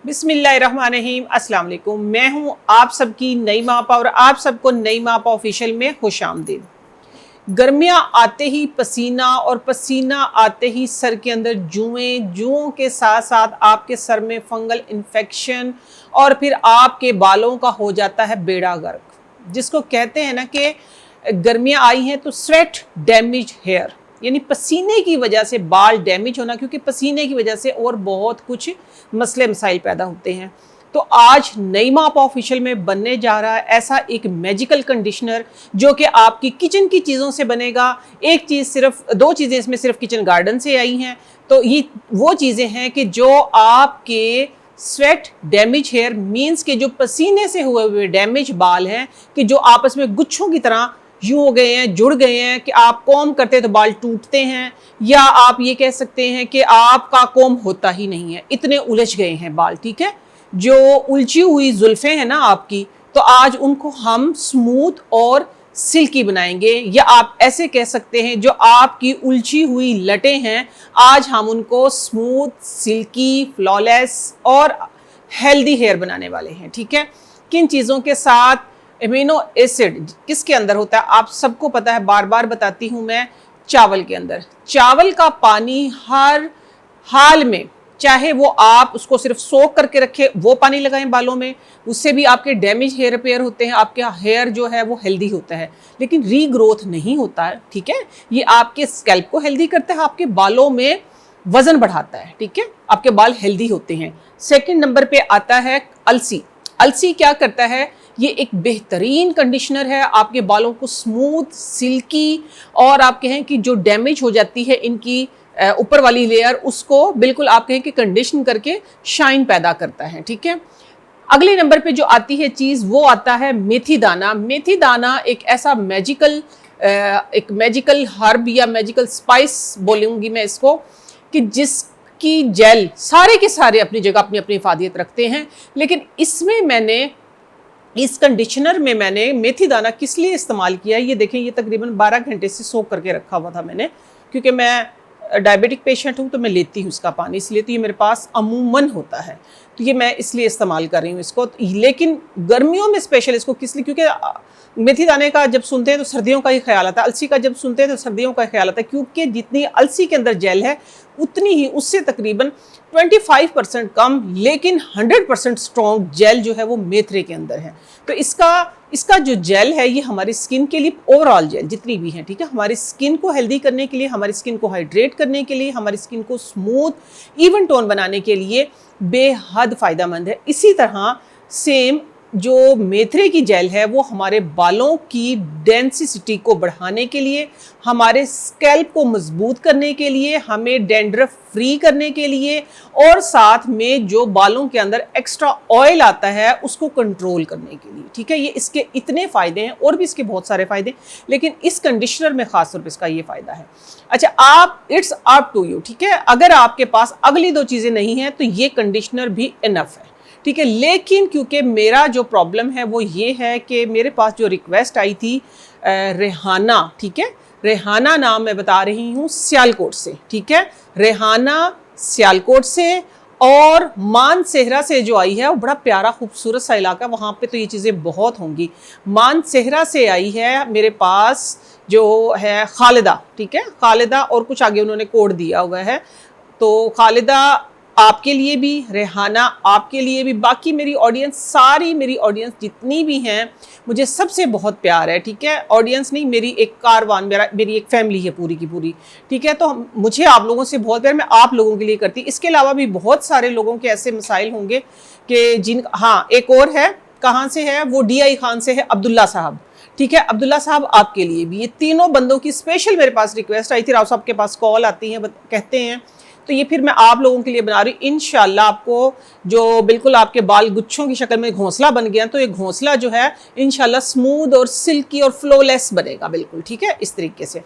बिस्मिल्लाहिर्रहमानिर्रहीम, अस्सलाम वालेकुम। मैं हूं आप सबकी नई मापा और आप सबको नई मापा ऑफिशियल में खुश आमदीद। गर्मियां आते ही पसीना और पसीना आते ही सर के अंदर जुएं, जुओं के साथ साथ आपके सर में फंगल इन्फेक्शन और फिर आपके बालों का हो जाता है बेड़ा गर्क, जिसको कहते हैं ना कि गर्मियां आई हैं तो स्वेट डैमेज हेयर, यानी पसीने की वजह से बाल डैमेज होना, क्योंकि पसीने की वजह से और बहुत कुछ मसले मसाइल पैदा होते हैं। तो आज नई माप ऑफिशियल में बनने जा रहा है ऐसा एक मैजिकल कंडीशनर जो कि आपकी किचन की चीज़ों से बनेगा। एक चीज़ सिर्फ, दो चीज़ें इसमें सिर्फ किचन गार्डन से आई हैं। तो ये वो चीज़ें हैं कि जो आपके स्वेट डैमेज हेयर मीन्स के जो पसीने से हुए हुए डैमेज बाल हैं, कि जो आपस में गुच्छों की तरह यूँ हो गए हैं, जुड़ गए हैं कि आप कॉम करते तो बाल टूटते हैं, या आप ये कह सकते हैं कि आपका कॉम होता ही नहीं है, इतने उलझ गए हैं बाल। ठीक है, जो उलझी हुई जुल्फें हैं ना आपकी, तो आज उनको हम स्मूथ और सिल्की बनाएंगे, या आप ऐसे कह सकते हैं जो आपकी उलझी हुई लटें हैं, आज हम उनको स्मूथ, सिल्की, फ्लॉलेस और हेल्दी हेयर बनाने वाले हैं। ठीक है, किन चीज़ों के साथ? एमिनो एसिड किसके अंदर होता है आप सबको पता है, बार बार बताती हूँ मैं। चावल के अंदर, चावल का पानी हर हाल में, चाहे वो आप उसको सिर्फ सोक करके रखें, वो पानी लगाएं बालों में, उससे भी आपके डैमेज हेयर रिपेयर होते हैं, आपके हेयर जो है वो हेल्दी होता है, लेकिन रीग्रोथ नहीं होता है। ठीक है, ये आपके स्कैल्प को हेल्दी करता है, आपके बालों में वजन बढ़ाता है। ठीक है, आपके बाल हेल्दी होते हैं। सेकंड नंबर पे आता है अलसी। अलसी क्या करता है? ये एक बेहतरीन कंडीशनर है, आपके बालों को स्मूथ, सिल्की और आप कहें कि जो डैमेज हो जाती है इनकी ऊपर वाली लेयर, उसको बिल्कुल आप कहें कि कंडीशन करके शाइन पैदा करता है। ठीक है, अगले नंबर पे जो आती है चीज़ वो आता है मेथी दाना। मेथी दाना एक ऐसा मैजिकल हर्ब या मैजिकल स्पाइस बोलूँगी मैं इसको, कि जिसकी जेल सारे के सारे अपनी जगह अपनी अपनी इफादियत रखते हैं, लेकिन इसमें मैंने, इस कंडीशनर में मैंने मेथी दाना किस लिए इस्तेमाल किया है ये देखें। ये तकरीबन 12 घंटे से सोक करके रखा हुआ था मैंने, क्योंकि मैं डायबिटिक पेशेंट हूँ तो मैं लेती हूँ इसका पानी, इसलिए तो ये मेरे पास अमूमन होता है, तो ये मैं इसलिए इस्तेमाल कर रही हूँ इसको। लेकिन गर्मियों में स्पेशल इसको किस लिए, क्योंकि मेथी दाने का जब सुनते हैं तो सर्दियों का ही ख्याल आता है, अलसी का जब सुनते हैं तो सर्दियों का ख्याल आता है, क्योंकि जितनी अलसी के अंदर जेल है उतनी ही उससे तकरीबन 25% कम लेकिन 100% स्ट्रॉन्ग जेल जो है वो मेथरे के अंदर है। तो इसका जो जेल है ये हमारी स्किन के लिए, ओवरऑल जेल जितनी भी है, ठीक है, हमारी स्किन को हेल्दी करने के लिए, हमारी स्किन को हाइड्रेट करने के लिए, हमारी स्किन को स्मूथ इवन टोन बनाने के लिए बेहद फ़ायदेमंद है। इसी तरह सेम जो मेथरे की जेल है वो हमारे बालों की डेंसिटी को बढ़ाने के लिए, हमारे स्कैल्प को मजबूत करने के लिए, हमें डैंड्रफ फ्री करने के लिए, और साथ में जो बालों के अंदर एक्स्ट्रा ऑयल आता है उसको कंट्रोल करने के लिए। ठीक है, ये इसके इतने फ़ायदे हैं, और भी इसके बहुत सारे फ़ायदे, लेकिन इस कंडीशनर में ख़ास तौर पर इसका ये फ़ायदा है। अच्छा, आप इट्स अप टू यू। ठीक है, अगर आपके पास अगली दो चीज़ें नहीं हैं तो ये कंडीशनर भी इनफ है। ठीक है, लेकिन क्योंकि मेरा जो प्रॉब्लम है वो ये है कि मेरे पास जो रिक्वेस्ट आई थी रेहाना, ठीक है, रेहाना नाम मैं बता रही हूँ सियालकोट से। ठीक है, रेहाना सियालकोट से, और मानसेहरा से जो आई है वो बड़ा प्यारा खूबसूरत सा इलाका, वहाँ पे तो ये चीज़ें बहुत होंगी। मानसेहरा से आई है मेरे पास जो है खालिदा। ठीक है, खालिदा और कुछ आगे उन्होंने कोड दिया हुआ है, तो खालिदा आपके लिए भी, रेहाना आपके लिए भी, बाकी मेरी ऑडियंस, सारी मेरी ऑडियंस जितनी भी हैं, मुझे सबसे बहुत प्यार है। ठीक है, ऑडियंस नहीं, मेरी एक कारवान, मेरी एक फैमिली है पूरी की पूरी। ठीक है, तो मुझे आप लोगों से बहुत प्यार, मैं आप लोगों के लिए करती। इसके अलावा भी बहुत सारे लोगों के ऐसे मसाइल होंगे कि हाँ, एक और है, कहाँ से है वो? DI खान से है, अब्दुल्ला साहब। ठीक है, अब्दुल्ला साहब आपके लिए भी। ये तीनों बंदों की स्पेशल मेरे पास रिक्वेस्ट आई थी, राव साहब के पास कॉल आती है, कहते हैं, तो ये फिर मैं आप लोगों के लिए बना रही हूँ। इंशाल्लाह आपको जो बिल्कुल आपके बाल गुच्छों की शक्ल में घोंसला बन गया, तो ये घोंसला जो है इंशाल्लाह स्मूथ और सिल्की और फ्लोलेस बनेगा बिल्कुल। ठीक है, इस तरीके से।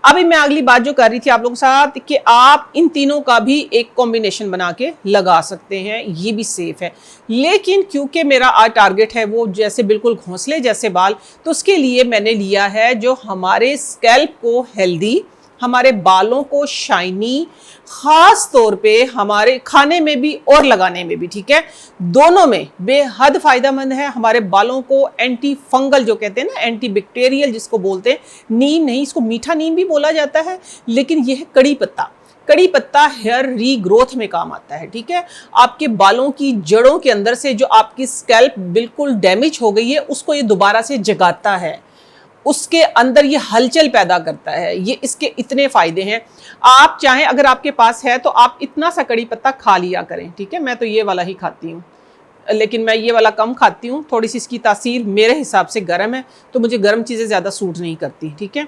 अभी मैं अगली बात जो कर रही थी आप लोगों के साथ, कि आप इन तीनों का भी एक कॉम्बिनेशन बना के लगा सकते हैं, ये भी सेफ है। लेकिन क्योंकि मेरा आज टारगेट है वो जैसे बिल्कुल घोंसले जैसे बाल, तो उसके लिए मैंने लिया है जो हमारे स्कैल्प को हेल्दी, हमारे बालों को शाइनी, खास तौर पे हमारे खाने में भी और लगाने में भी, ठीक है, दोनों में बेहद फायदेमंद है। हमारे बालों को एंटी फंगल जो कहते हैं ना, एंटी बैक्टीरियल जिसको बोलते हैं, नीम नहीं, इसको मीठा नीम भी बोला जाता है, लेकिन यह है कड़ी पत्ता। कड़ी पत्ता हेयर रीग्रोथ में काम आता है, ठीक है। आपके बालों की जड़ों के अंदर से जो आपकी स्कैल्प बिल्कुल डैमेज हो गई है उसको ये दोबारा से जगाता है, उसके अंदर ये हलचल पैदा करता है। ये इसके इतने फायदे हैं। आप चाहें, अगर आपके पास है तो आप इतना सा कड़ी पत्ता खा लिया करें, ठीक है। मैं तो ये वाला ही खाती हूँ, लेकिन मैं ये वाला कम खाती हूँ। थोड़ी सी इसकी तासीर मेरे हिसाब से गर्म है, तो मुझे गर्म चीज़ें ज़्यादा सूट नहीं करती, ठीक है।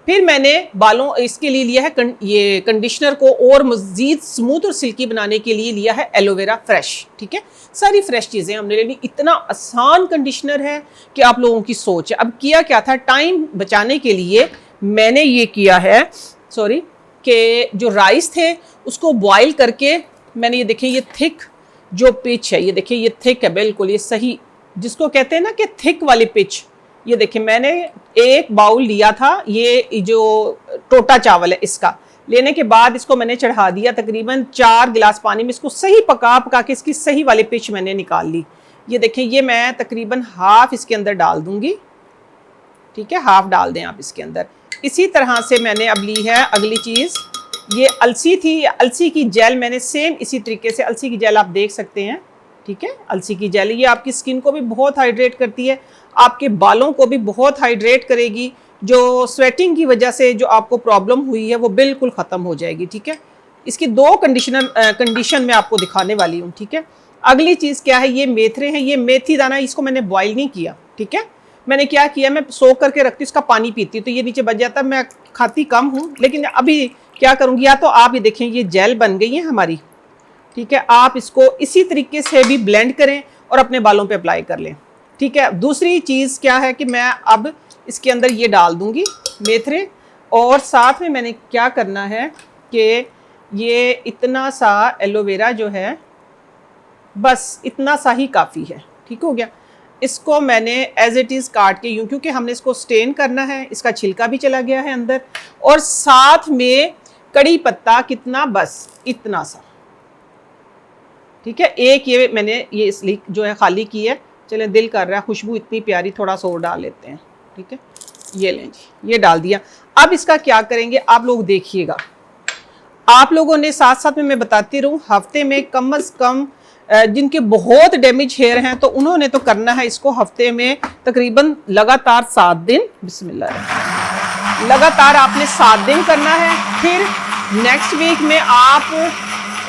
फिर मैंने बालों इसके लिए लिया है ये कंडीशनर को और मज़ीद स्मूथ और सिल्की बनाने के लिए लिया है एलोवेरा फ्रेश, ठीक है। सारी फ्रेश चीज़ें हमने ले ली। इतना आसान कंडीशनर है कि आप लोगों की सोच है। अब किया क्या था, टाइम बचाने के लिए मैंने ये किया है, सॉरी, कि जो राइस थे उसको बॉयल करके मैंने, ये देखिए ये थिक जो पिच है, ये देखिए ये थिक है बिल्कुल, ये सही जिसको कहते हैं ना कि थिक वाली पिच। ये देखिए मैंने एक बाउल लिया था, ये जो टोटा चावल है इसका लेने के बाद इसको मैंने चढ़ा दिया तकरीबन 4 गिलास पानी में। इसको सही पका के इसकी सही वाली पिच मैंने निकाल ली। ये देखिए ये मैं तकरीबन हाफ इसके अंदर डाल दूंगी, ठीक है, हाफ डाल दें आप इसके अंदर। इसी तरह से मैंने अब ली है अगली चीज़, ये अलसी थी, अलसी की जेल मैंने सेम इसी तरीके से, अलसी की जेल आप देख सकते हैं, ठीक है। अलसी की जेल ये आपकी स्किन को भी बहुत हाइड्रेट करती है, आपके बालों को भी बहुत हाइड्रेट करेगी। जो स्वेटिंग की वजह से जो आपको प्रॉब्लम हुई है वो बिल्कुल ख़त्म हो जाएगी, ठीक है। इसकी 2 कंडीशन मैं आपको दिखाने वाली हूँ, ठीक है। अगली चीज़ क्या है, ये मेथरे हैं, ये मेथी दाना, इसको मैंने बॉयल नहीं किया, ठीक है। मैंने क्या किया, मैं सोख करके रखती हूँ, इसका पानी पीती हूँ तो ये नीचे बच जाता है। मैं खाती कम हूँ, लेकिन अभी क्या करूँगी, या तो आप ये देखें ये जेल बन गई है हमारी, ठीक है। आप इसको इसी तरीके से भी ब्लेंड करें और अपने बालों पे अप्लाई कर लें, ठीक है। दूसरी चीज़ क्या है कि मैं अब इसके अंदर ये डाल दूंगी मेथरे, और साथ में मैंने क्या करना है कि ये इतना सा एलोवेरा जो है, बस इतना सा ही काफ़ी है, ठीक हो गया। इसको मैंने एज इट इज़ काट के यूँ, क्योंकि हमने इसको स्टेन करना है, इसका छिलका भी चला गया है अंदर, और साथ में कड़ी पत्ता कितना, बस इतना सा, ठीक है। एक ये मैंने ये इसलिए जो है खाली की है, चले दिल कर रहा है, खुशबू इतनी प्यारी, थोड़ा सा और डाल लेते हैं, ठीक है। ये लें जी, ये डाल दिया। अब इसका क्या करेंगे आप लोग देखिएगा, आप लोगों ने साथ साथ में मैं बताती रहूँ, हफ्ते में कम अज़ कम जिनके बहुत डैमेज हेयर हैं तो उन्होंने तो करना है इसको हफ्ते में तकरीबन लगातार 7 दिन, बिस्मिल्लाह, लगातार आपने 7 दिन करना है। फिर नेक्स्ट वीक में आप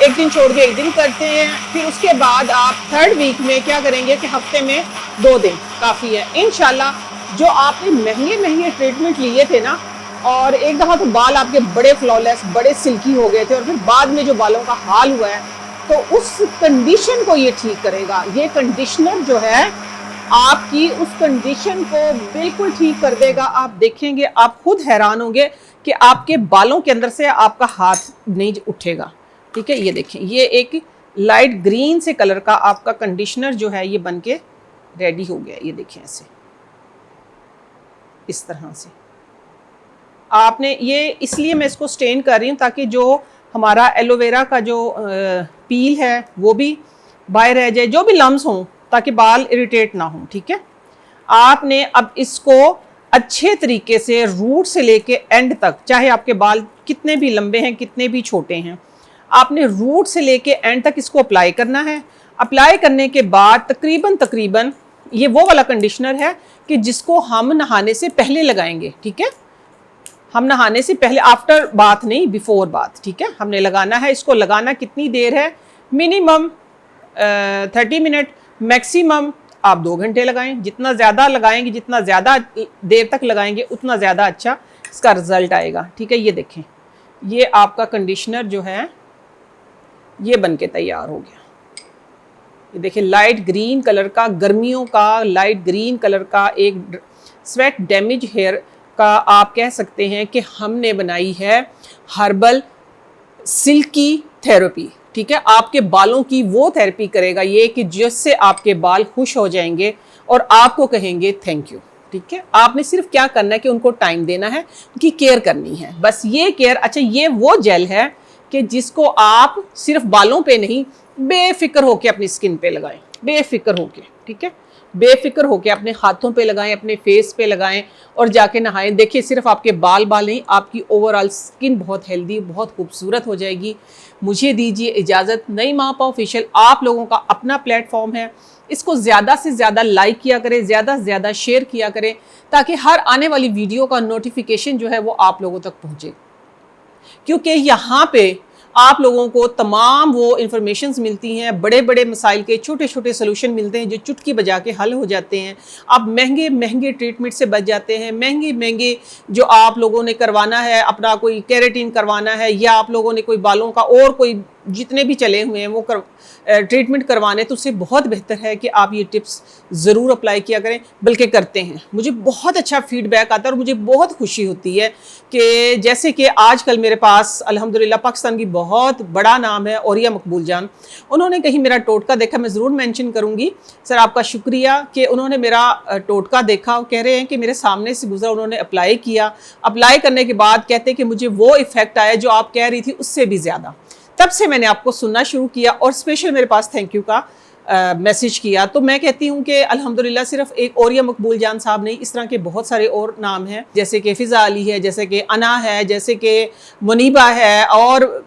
1 दिन छोड़ के 1 दिन करते हैं। फिर उसके बाद आप 3rd वीक में क्या करेंगे कि हफ्ते में 2 दिन काफ़ी है इंशाल्लाह। जो आपने महंगे ट्रीटमेंट लिए थे ना, और एक दफ़ा तो बाल आपके बड़े फ्लॉलेस, बड़े सिल्की हो गए थे, और फिर बाद में जो बालों का हाल हुआ है, तो उस कंडीशन को ये ठीक करेगा। ये कंडीशनर जो है आपकी उस कंडीशन को बिल्कुल ठीक कर देगा। आप देखेंगे, आप खुद हैरान होंगे कि आपके बालों के अंदर से आपका हाथ नहीं उठेगा, ठीक है। ये देखें, ये एक लाइट ग्रीन से कलर का आपका कंडीशनर जो है ये बन के रेडी हो गया। ये देखें, ऐसे इस तरह से आपने, ये इसलिए मैं इसको स्टेन कर रही हूँ ताकि जो हमारा एलोवेरा का जो पील है वो भी बाहर रह जाए, जो भी लम्स हों, ताकि बाल इरिटेट ना हों, ठीक है। आपने अब इसको अच्छे तरीके से रूट से लेके एंड तक, चाहे आपके बाल कितने भी लंबे हैं कितने भी छोटे हैं, आपने रूट से लेके एंड तक इसको अप्लाई करना है। अप्लाई करने के बाद तकरीबन ये वो वाला कंडीशनर है कि जिसको हम नहाने से पहले लगाएंगे, ठीक है। हम नहाने से पहले, आफ्टर बाथ नहीं, बिफोर बाथ, ठीक है, हमने लगाना है। इसको लगाना कितनी देर है, मिनिमम 30 मिनट, मैक्सिमम आप 2 घंटे लगाएं। जितना ज़्यादा लगाएंगे, जितना ज़्यादा देर तक लगाएंगे, उतना ज़्यादा अच्छा इसका रिज़ल्ट आएगा, ठीक है। ये देखें, ये आपका कंडीशनर जो है ये बन के तैयार हो गया। ये देखिए, लाइट ग्रीन कलर का, गर्मियों का लाइट ग्रीन कलर का एक स्वेट डैमेज हेयर का आप कह सकते हैं कि हमने बनाई है हर्बल सिल्की थेरेपी, ठीक है। आपके बालों की वो थेरेपी करेगा ये कि जिससे आपके बाल खुश हो जाएंगे और आपको कहेंगे थैंक यू। ठीक है, आपने सिर्फ क्या करना है कि उनको टाइम देना है, उनकी केयर करनी है, बस ये केयर। अच्छा, ये वो जेल है कि जिसको आप सिर्फ बालों पे नहीं, बेफिक्र होके अपनी स्किन पे लगाएं, बेफिक्र होके, ठीक है, बेफिक्र होके अपने हाथों पे लगाएं, अपने फेस पे लगाएं और जाके नहाएं। देखिए, सिर्फ आपके बाल नहीं, आपकी ओवरऑल स्किन बहुत हेल्दी, बहुत खूबसूरत हो जाएगी। मुझे दीजिए इजाज़त। नई माँ पा ऑफिशियल आप लोगों का अपना प्लेटफॉर्म है, इसको ज़्यादा से ज़्यादा लाइक किया करें, ज़्यादा से ज़्यादा शेयर किया करें, ताकि हर आने वाली वीडियो का नोटिफिकेशन जो है वो आप लोगों तक पहुँचे, क्योंकि यहाँ पे आप लोगों को तमाम वो इंफॉर्मेशंस मिलती हैं, बड़े बड़े मसाइल के छोटे छोटे सोल्यूशन मिलते हैं जो चुटकी बजा के हल हो जाते हैं। आप महंगे महंगे ट्रीटमेंट से बच जाते हैं। महंगे महंगे जो आप लोगों ने करवाना है, अपना कोई केराटिन करवाना है या आप लोगों ने कोई बालों का और कोई जितने भी चले हुए हैं वो ट्रीटमेंट करवाने, तो उससे बहुत बेहतर है कि आप ये टिप्स ज़रूर अप्लाई किया करें, बल्कि करते हैं। मुझे बहुत अच्छा फीडबैक आता है और मुझे बहुत खुशी होती है कि जैसे कि आजकल मेरे पास अल्हम्दुलिल्लाह पाकिस्तान की बहुत बड़ा नाम है औरिया मकबूल जान, उन्होंने कहीं मेरा टोटका देखा, मैं ज़रूर मेंशन करूँगी। सर आपका शुक्रिया कि उन्होंने मेरा टोटका देखा, वो कह रहे हैं कि मेरे सामने से गुजरा, उन्होंने अप्लाई किया, अप्लाई करने के बाद कहते हैं कि मुझे वो इफ़ेक्ट आया जो आप कह रही थी उससे भी ज़्यादा। तब से मैंने आपको सुनना शुरू किया और स्पेशल मेरे पास थैंक यू का मैसेज किया। तो मैं कहती हूँ कि अल्हम्दुलिल्लाह सिर्फ एक औरिया मकबूल जान साहब नहीं, इस तरह के बहुत सारे और नाम हैं, जैसे कि फ़िज़ा अली है, जैसे कि अना है, जैसे कि मुनीबा है, और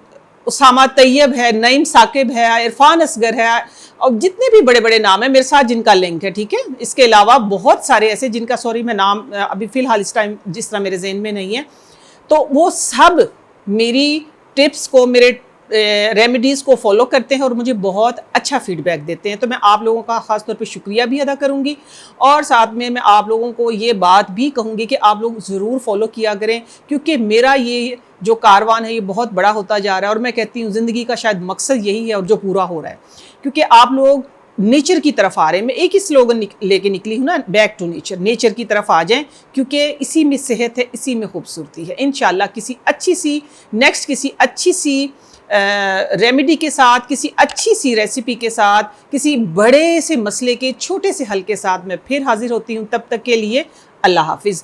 उसामा तैयब है, नईम साकिब है, इरफान असगर है, और जितने भी बड़े बड़े नाम हैं मेरे साथ जिनका लिंक है, ठीक है। इसके अलावा बहुत सारे ऐसे जिनका सॉरी मैं नाम अभी फ़िलहाल इस टाइम जिस तरह मेरे जहन में नहीं है, तो वो सब मेरी टिप्स को, मेरे रेमेडीज़ को फॉलो करते हैं और मुझे बहुत अच्छा फीडबैक देते हैं। तो मैं आप लोगों का ख़ास तौर पे शुक्रिया भी अदा करूंगी और साथ में मैं आप लोगों को ये बात भी कहूँगी कि आप लोग ज़रूर फॉलो किया करें, क्योंकि मेरा ये जो कारवान है ये बहुत बड़ा होता जा रहा है और मैं कहती हूँ ज़िंदगी का शायद मकसद यही है और जो पूरा हो रहा है, क्योंकि आप लोग नेचर की तरफ आ रहे हैं। मैं एक ही स्लोगन लेके निकली हूँ ना, बैक टू नेचर, नेचर की तरफ आ जाएं, क्योंकि इसी में सेहत है, इसी में खूबसूरती है। इंशाल्लाह किसी अच्छी सी किसी अच्छी सी रेमेडी के साथ, किसी अच्छी सी रेसिपी के साथ, किसी बड़े से मसले के छोटे से हल के साथ मैं फिर हाजिर होती हूँ। तब तक के लिए अल्लाह हाफिज़।